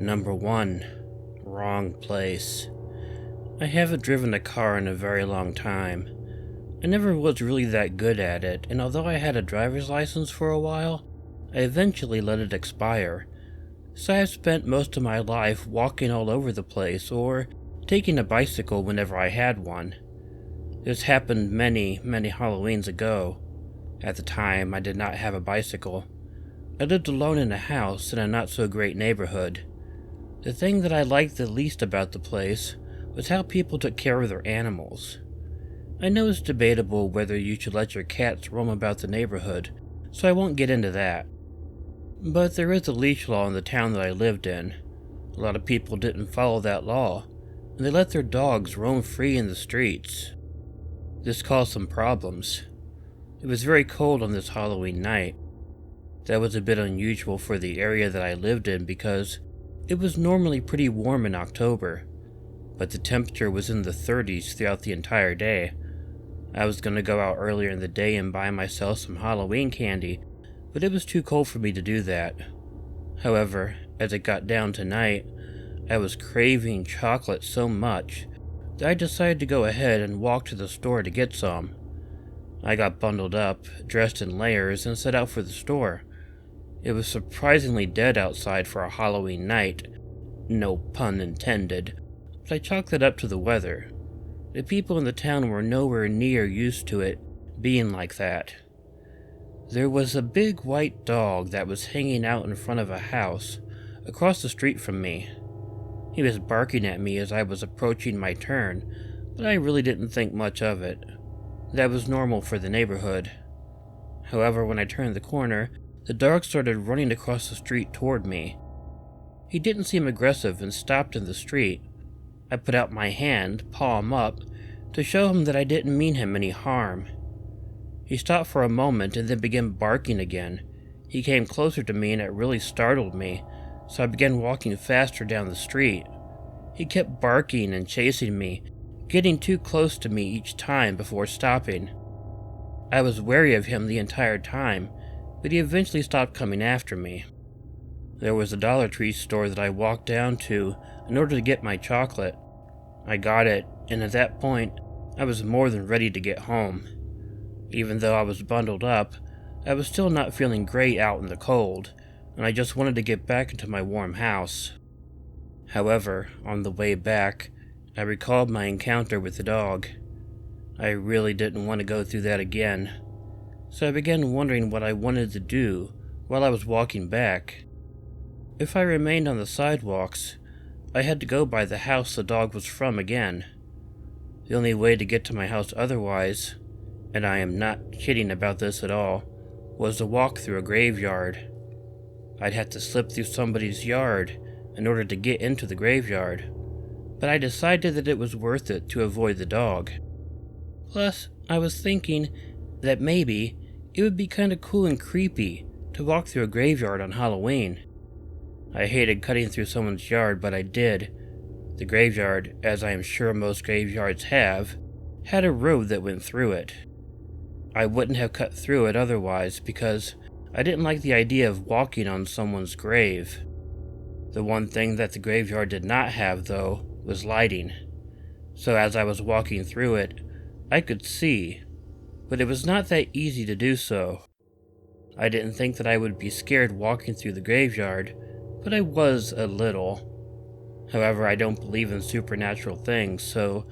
Number 1. Wrong place. I haven't driven a car in a very long time. I never was really that good at it, and although I had a driver's license for a while, I eventually let it expire. So I've spent most of my life walking all over the place or taking a bicycle whenever I had one. This happened many Halloweens ago. At the time, I did not have a bicycle. I lived alone in a house in a not-so-great neighborhood. The thing that I liked the least about the place was how people took care of their animals. I know it's debatable whether you should let your cats roam about the neighborhood, so I won't get into that. But there is a leash law in the town that I lived in. A lot of people didn't follow that law, and they let their dogs roam free in the streets. This caused some problems. It was very cold on this Halloween night. That was a bit unusual for the area that I lived in because it was normally pretty warm in October, but the temperature was in the 30s throughout the entire day. I was going to go out earlier in the day and buy myself some Halloween candy, but it was too cold for me to do that. However, as it got down to night, I was craving chocolate so much that I decided to go ahead and walk to the store to get some. I got bundled up, dressed in layers, and set out for the store. It was surprisingly dead outside for a Halloween night. No pun intended, but I chalked it up to the weather. The people in the town were nowhere near used to it being like that. There was a big white dog that was hanging out in front of a house across the street from me. He was barking at me as I was approaching my turn, but I really didn't think much of it. That was normal for the neighborhood. However, when I turned the corner, the dog started running across the street toward me. He didn't seem aggressive and stopped in the street. I put out my hand, palm up, to show him that I didn't mean him any harm. He stopped for a moment and then began barking again. He came closer to me and it really startled me, so I began walking faster down the street. He kept barking and chasing me, getting too close to me each time before stopping. I was wary of him the entire time, but he eventually stopped coming after me. There was a Dollar Tree store that I walked down to in order to get my chocolate. I got it, and at that point, I was more than ready to get home. Even though I was bundled up, I was still not feeling great out in the cold, and I just wanted to get back into my warm house. However, on the way back, I recalled my encounter with the dog. I really didn't want to go through that again, so I began wondering what I wanted to do while I was walking back. If I remained on the sidewalks, I had to go by the house the dog was from again. The only way to get to my house otherwise, and I am not kidding about this at all, was to walk through a graveyard. I'd have to slip through somebody's yard in order to get into the graveyard, but I decided that it was worth it to avoid the dog. Plus, I was thinking that maybe it would be kinda cool and creepy to walk through a graveyard on Halloween. I hated cutting through someone's yard, but I did. The graveyard, as I am sure most graveyards have, had a road that went through it. I wouldn't have cut through it otherwise because I didn't like the idea of walking on someone's grave. The one thing that the graveyard did not have, though, was lighting. So as I was walking through it, I could see, but it was not that easy to do so. I didn't think that I would be scared walking through the graveyard, but I was a little. However, I don't believe in supernatural things, so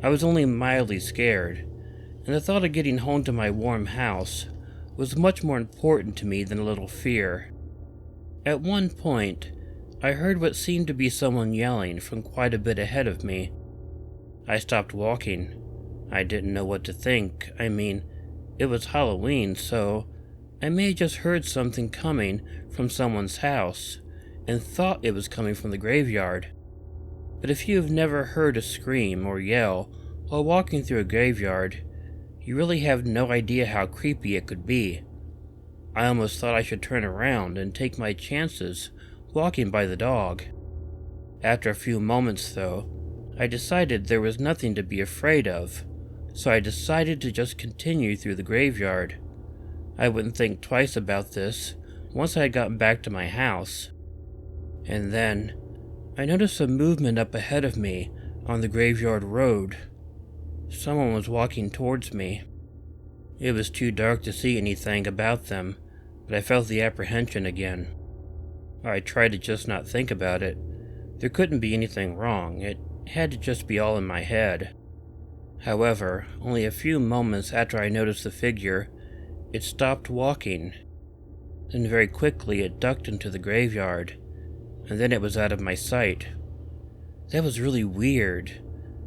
I was only mildly scared, and the thought of getting home to my warm house was much more important to me than a little fear. At one point, I heard what seemed to be someone yelling from quite a bit ahead of me. I stopped walking. I didn't know what to think. I mean, it was Halloween, so I may have just heard something coming from someone's house and thought it was coming from the graveyard. But if you have never heard a scream or yell while walking through a graveyard, you really have no idea how creepy it could be. I almost thought I should turn around and take my chances walking by the dog. After a few moments, though, I decided there was nothing to be afraid of, so I decided to just continue through the graveyard. I wouldn't think twice about this once I had gotten back to my house. And then, I noticed some movement up ahead of me on the graveyard road. Someone was walking towards me. It was too dark to see anything about them, but I felt the apprehension again. I tried to just not think about it. There couldn't be anything wrong. It had to just be all in my head. However, only a few moments after I noticed the figure, it stopped walking. Then very quickly it ducked into the graveyard, and then it was out of my sight. That was really weird,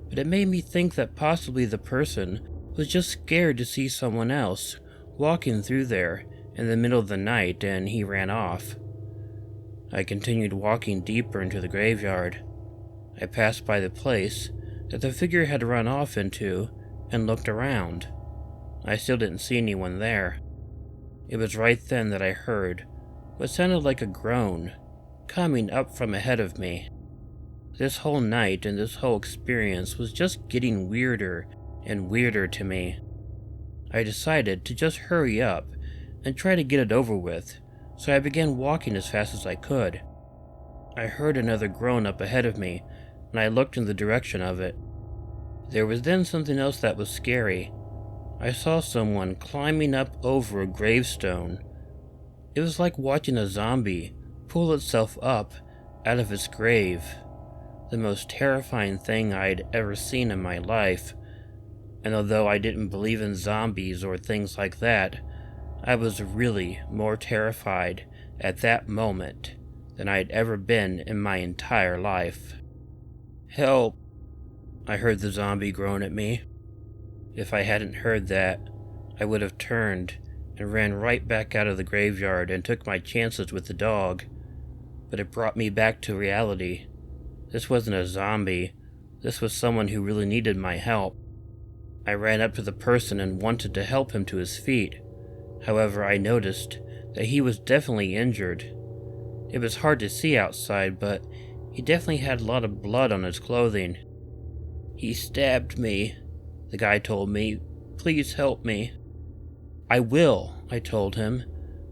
but it made me think that possibly the person was just scared to see someone else walking through there in the middle of the night, and he ran off. I continued walking deeper into the graveyard. I passed by the place that the figure had run off into and looked around. I still didn't see anyone there. It was right then that I heard what sounded like a groan coming up from ahead of me. This whole night and this whole experience was just getting weirder and weirder to me. I decided to just hurry up and try to get it over with, so I began walking as fast as I could. I heard another groan up ahead of me, and I looked in the direction of it. There was then something else that was scary. I saw someone climbing up over a gravestone. It was like watching a zombie pull itself up out of its grave. The most terrifying thing I'd ever seen in my life. And although I didn't believe in zombies or things like that, I was really more terrified at that moment than I'd ever been in my entire life. "Help!" I heard the zombie groan at me. If I hadn't heard that, I would have turned and ran right back out of the graveyard and took my chances with the dog. But it brought me back to reality. This wasn't a zombie. This was someone who really needed my help. I ran up to the person and wanted to help him to his feet. However, I noticed that he was definitely injured. It was hard to see outside, but he definitely had a lot of blood on his clothing. "He stabbed me," the guy told me. "Please help me." "I will," I told him.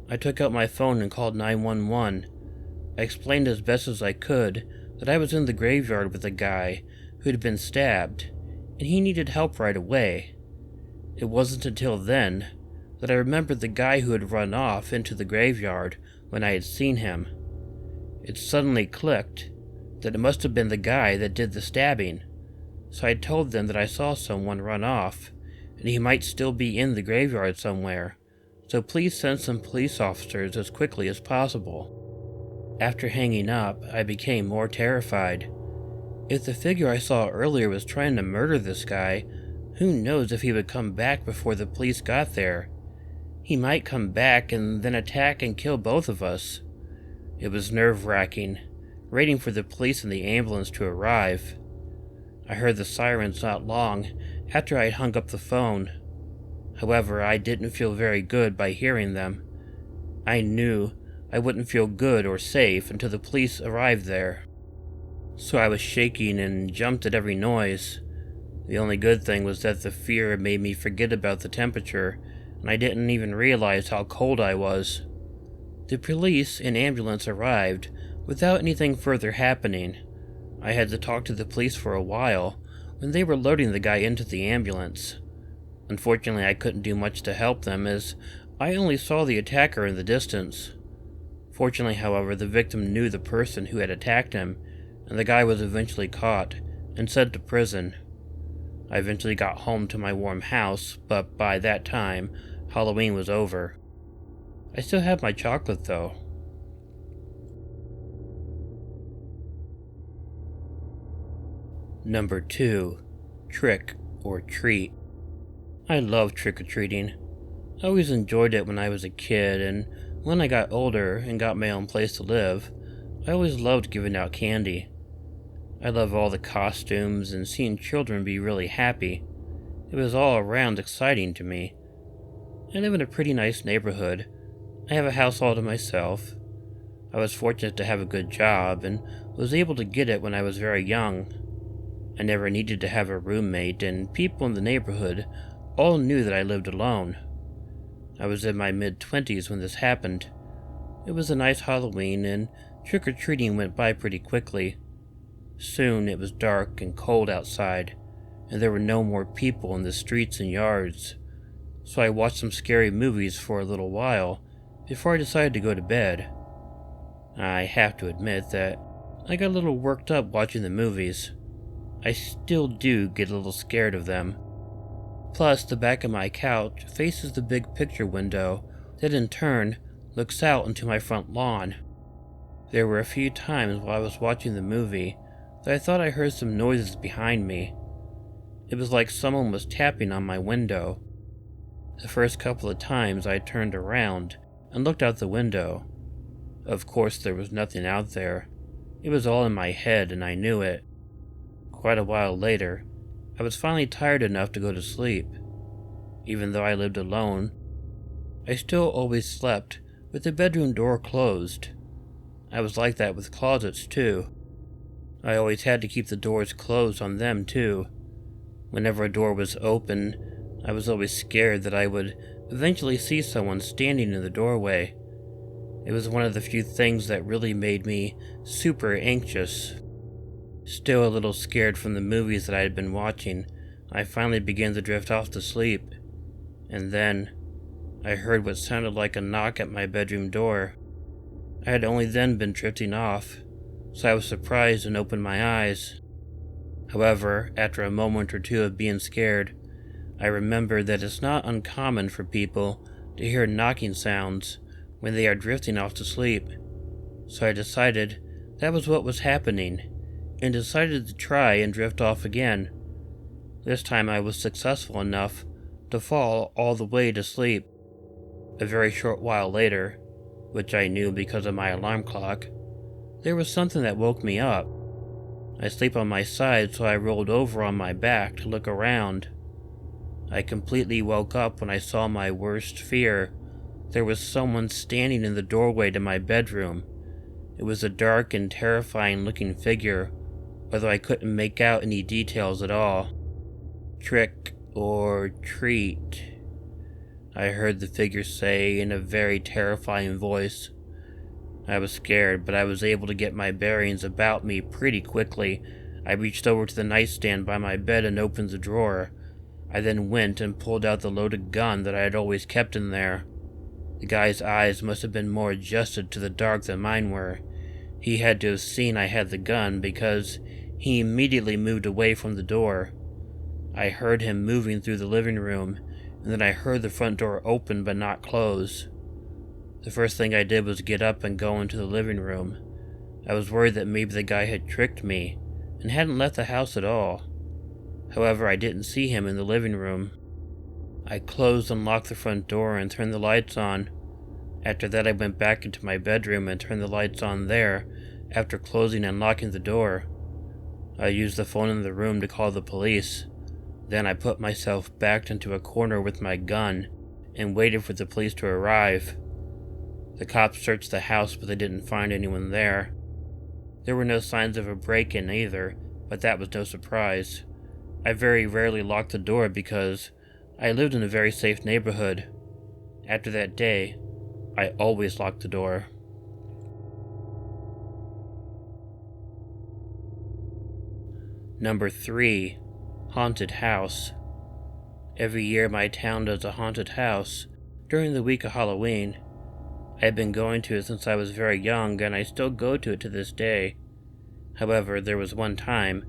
I took out my phone and called 911. I explained as best as I could that I was in the graveyard with a guy who had been stabbed, and he needed help right away. It wasn't until then that I remembered the guy who had run off into the graveyard when I had seen him. It suddenly clicked that it must have been the guy that did the stabbing, so I told them that I saw someone run off, and he might still be in the graveyard somewhere, so please send some police officers as quickly as possible. After hanging up, I became more terrified. If the figure I saw earlier was trying to murder this guy, who knows if he would come back before the police got there. He might come back and then attack and kill both of us. It was nerve-wracking, waiting for the police and the ambulance to arrive. I heard the sirens not long after I had hung up the phone. However, I didn't feel very good by hearing them. I knew I wouldn't feel good or safe until the police arrived there. So I was shaking and jumped at every noise. The only good thing was that the fear made me forget about the temperature, and I didn't even realize how cold I was. The police and ambulance arrived without anything further happening. I had to talk to the police for a while when they were loading the guy into the ambulance. Unfortunately, I couldn't do much to help them as I only saw the attacker in the distance. Fortunately, however, the victim knew the person who had attacked him, and the guy was eventually caught and sent to prison. I eventually got home to my warm house, but by that time, Halloween was over. I still have my chocolate, though. Number 2. Trick or treat. I love trick-or-treating. I always enjoyed it when I was a kid, and when I got older and got my own place to live, I always loved giving out candy. I love all the costumes and seeing children be really happy. It was all around exciting to me. I live in a pretty nice neighborhood. I have a house all to myself. I was fortunate to have a good job and was able to get it when I was very young. I never needed to have a roommate, and people in the neighborhood all knew that I lived alone. I was in my mid-20s when this happened. It was a nice Halloween, and trick-or-treating went by pretty quickly. Soon it was dark and cold outside, and there were no more people in the streets and yards, so I watched some scary movies for a little while before I decided to go to bed. I have to admit that I got a little worked up watching the movies. I still do get a little scared of them. Plus, the back of my couch faces the big picture window that in turn looks out into my front lawn. There were a few times while I was watching the movie that I thought I heard some noises behind me. It was like someone was tapping on my window. The first couple of times I turned around and looked out the window. Of course there was nothing out there. It was all in my head and I knew it. Quite a while later, I was finally tired enough to go to sleep. Even though I lived alone, I still always slept with the bedroom door closed. I was like that with closets too. I always had to keep the doors closed on them too. Whenever a door was open, I was always scared that I would eventually see someone standing in the doorway. It was one of the few things that really made me super anxious. Still a little scared from the movies that I had been watching, I finally began to drift off to sleep. And then, I heard what sounded like a knock at my bedroom door. I had only then been drifting off, so I was surprised and opened my eyes. However, after a moment or two of being scared, I remembered that it's not uncommon for people to hear knocking sounds when they are drifting off to sleep. So I decided that was what was happening, and decided to try and drift off again. This time I was successful enough to fall all the way to sleep. A very short while later, which I knew because of my alarm clock, there was something that woke me up. I sleep on my side, so I rolled over on my back to look around. I completely woke up when I saw my worst fear. There was someone standing in the doorway to my bedroom. It was a dark and terrifying looking figure, although I couldn't make out any details at all. Trick or treat, I heard the figure say in a very terrifying voice. I was scared, but I was able to get my bearings about me pretty quickly. I reached over to the nightstand by my bed and opened the drawer. I then went and pulled out the loaded gun that I had always kept in there. The guy's eyes must have been more adjusted to the dark than mine were. He had to have seen I had the gun because he immediately moved away from the door. I heard him moving through the living room, and then I heard the front door open but not close. The first thing I did was get up and go into the living room. I was worried that maybe the guy had tricked me and hadn't left the house at all. However, I didn't see him in the living room. I closed and locked the front door and turned the lights on. After that, I went back into my bedroom and turned the lights on there after closing and locking the door. I used the phone in the room to call the police. Then I put myself back into a corner with my gun and waited for the police to arrive. The cops searched the house, but they didn't find anyone there. There were no signs of a break-in either, but that was no surprise. I very rarely locked the door because I lived in a very safe neighborhood. After that day, I always locked the door. Number 3. Haunted House. Every year my town does a haunted house during the week of Halloween. I have been going to it since I was very young, and I still go to it to this day. However, there was one time,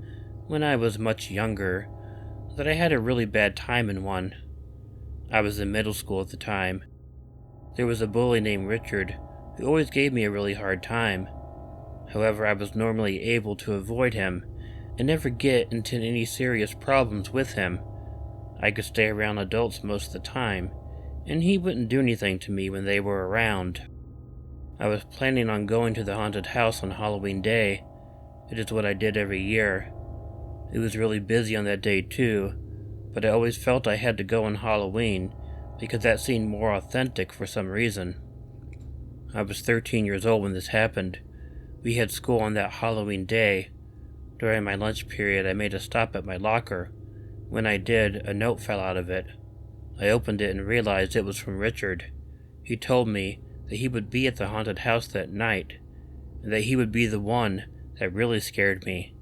when I was much younger, that I had a really bad time in one. I was in middle school at the time. There was a bully named Richard who always gave me a really hard time. However, I was normally able to avoid him and never get into any serious problems with him. I could stay around adults most of the time, and he wouldn't do anything to me when they were around. I was planning on going to the haunted house on Halloween Day. It is what I did every year. It was really busy on that day too, but I always felt I had to go on Halloween because that seemed more authentic for some reason. I was 13 years old when this happened. We had school on that Halloween day. During my lunch period, I made a stop at my locker. When I did, a note fell out of it. I opened it and realized it was from Richard. He told me that he would be at the haunted house that night, and that he would be the one that really scared me.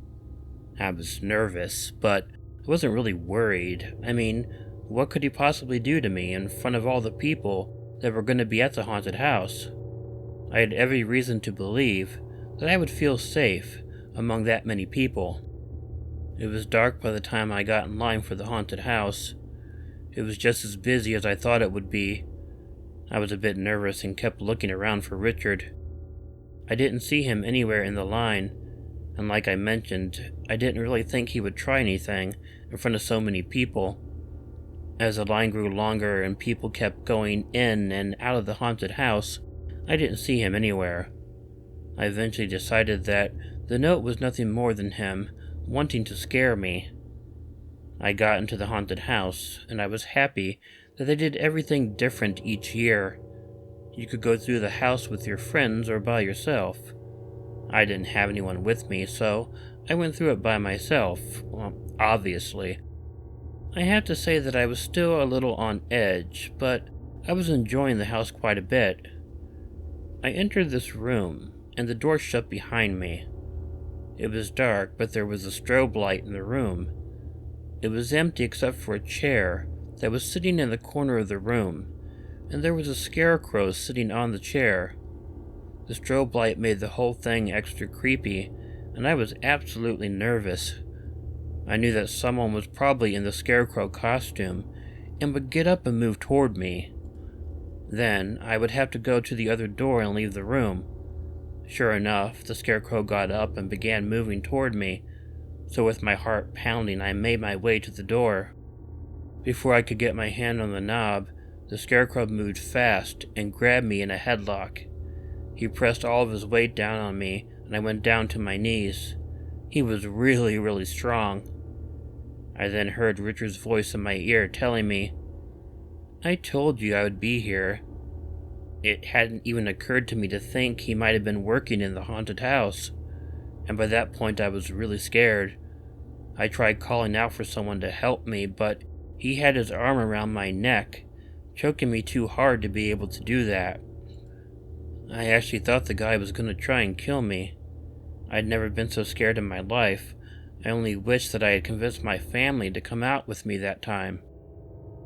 I was nervous, but I wasn't really worried. I mean, what could he possibly do to me in front of all the people that were going to be at the haunted house? I had every reason to believe that I would feel safe among that many people. It was dark by the time I got in line for the haunted house. It was just as busy as I thought it would be. I was a bit nervous and kept looking around for Richard. I didn't see him anywhere in the line, and like I mentioned, I didn't really think he would try anything in front of so many people. As the line grew longer and people kept going in and out of the haunted house, I didn't see him anywhere. I eventually decided that the note was nothing more than him wanting to scare me. I got into the haunted house, and I was happy that they did everything different each year. You could go through the house with your friends or by yourself. I didn't have anyone with me, so I went through it by myself, well, obviously. I have to say that I was still a little on edge, but I was enjoying the house quite a bit. I entered this room, and the door shut behind me. It was dark, but there was a strobe light in the room. It was empty except for a chair that was sitting in the corner of the room, and there was a scarecrow sitting on the chair. The strobe light made the whole thing extra creepy, and I was absolutely nervous. I knew that someone was probably in the scarecrow costume and would get up and move toward me. Then I would have to go to the other door and leave the room. Sure enough, the scarecrow got up and began moving toward me, so with my heart pounding, I made my way to the door. Before I could get my hand on the knob, the scarecrow moved fast and grabbed me in a headlock. He pressed all of his weight down on me, and I went down to my knees. He was really strong. I then heard Richard's voice in my ear telling me, "I told you I would be here." It hadn't even occurred to me to think he might have been working in the haunted house, and by that point I was really scared. I tried calling out for someone to help me, but he had his arm around my neck, choking me too hard to be able to do that. I actually thought the guy was going to try and kill me. I'd never been so scared in my life. I only wished that I had convinced my family to come out with me that time.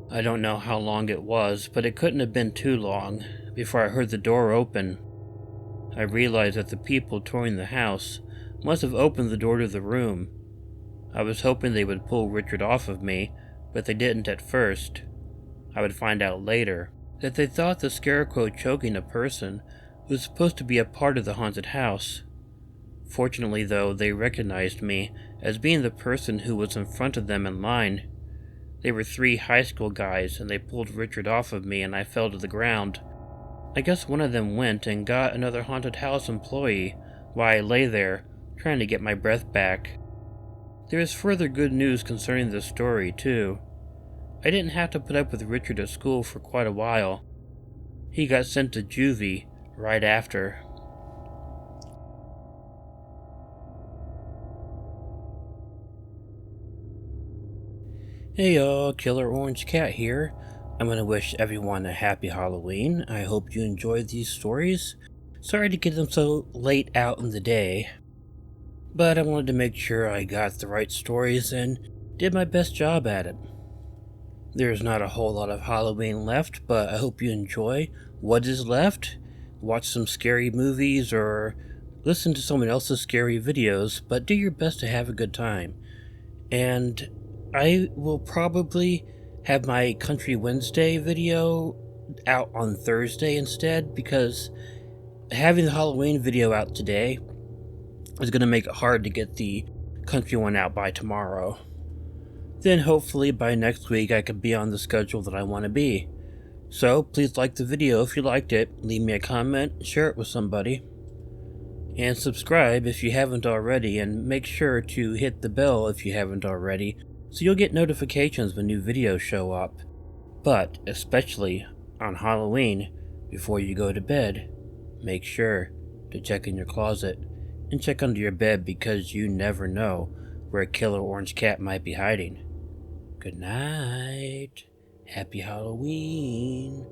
I don't know how long it was, but it couldn't have been too long before I heard the door open. I realized that the people touring the house must have opened the door to the room. I was hoping they would pull Richard off of me, but they didn't at first. I would find out later that they thought the scarecrow choking a person was supposed to be a part of the haunted house. Fortunately, though, they recognized me as being the person who was in front of them in line. They were 3 high school guys, and they pulled Richard off of me and I fell to the ground. I guess one of them went and got another haunted house employee while I lay there, trying to get my breath back. There is further good news concerning this story, too. I didn't have to put up with Richard at school for quite a while. He got sent to juvie right after. Hey y'all, Killer Orange Cat here. I'm gonna wish everyone a happy Halloween. I hope you enjoyed these stories. Sorry to get them so late out in the day, but I wanted to make sure I got the right stories and did my best job at it. There's not a whole lot of Halloween left, but I hope you enjoy what is left. Watch some scary movies or listen to someone else's scary videos, but do your best to have a good time. And I will probably have my Country Wednesday video out on Thursday instead, because having the Halloween video out today is going to make it hard to get the country one out by tomorrow. Then hopefully by next week I can be on the schedule that I want to be. So please like the video if you liked it, leave me a comment, share it with somebody, and subscribe if you haven't already, and make sure to hit the bell if you haven't already, so you'll get notifications when new videos show up. But especially on Halloween, before you go to bed, make sure to check in your closet and check under your bed, because you never know where a killer orange cat might be hiding. Good night. Happy Halloween.